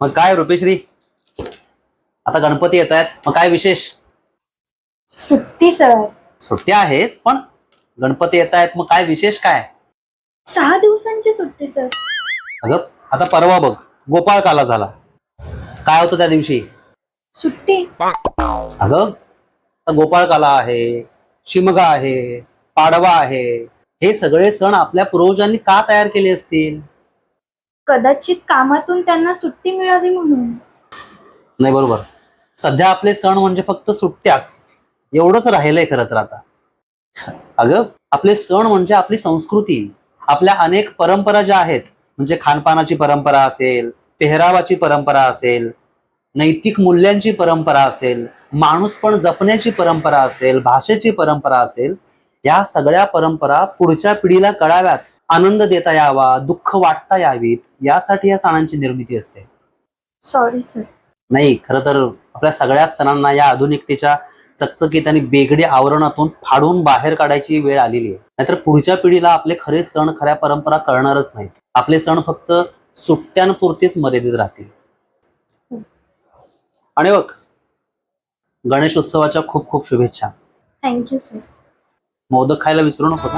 मग काय रुपेश्री, आता गणपती येत आहेत, मग काय विशेष? सुट्टी सर. सुट्ट्या आहेच, पण गणपती येत आहेत, मग काय विशेष काय? 6 दिवसांची सुट्टी सर. अगं आता परवा बघ, गोपाळकाला झाला. काय होतं त्या दिवशी? सुट्टी. अगं आता गोपाळकाला आहे, शिमगा आहे, पाडवा आहे, हे सगळे सण आपल्या पूर्वजांनी का तयार केले असतील? कदाचित कामातून त्यांना सुट्टी मिळावी म्हणून. नाही, बरोबर. सध्या आपले सण म्हणजे फक्त सुट्ट्याच एवढंच राहिलंय खरं तर आता. अगं आपले सण म्हणजे आपली संस्कृती, आपल्या अनेक परंपरा ज्या आहेत, म्हणजे खानपानाची परंपरा असेल, पेहरावाची परंपरा असेल, नैतिक मूल्यांची परंपरा असेल, माणूस पण जपण्याची परंपरा असेल, भाषेची परंपरा असेल, या सगळ्या परंपरा पुढच्या पिढीला कळाव्यात, आनंद देता यावा, दुःख वाटता यावीत, यासाठी या सणांची निर्मिती असते. Sorry sir. नाही, खरं तर आपल्या सगळ्याच सणांना या आधुनिकतेच्या चकचकीत आणि बेगडी आवरणातून फाडून बाहेर काढायची वेळ आलेली आहे. नाहीतर पुढच्या पिढीला आपले खरे सण, खऱ्या परंपरा कळणारच नाहीत. आपले सण फक्त सुट्ट्यांपुरतेच मर्यादित राहतील. आणि बघ, गणेश उत्सवाच्या खूप खूप शुभेच्छा. Thank you sir. मोदक खायला विसरू नकोस.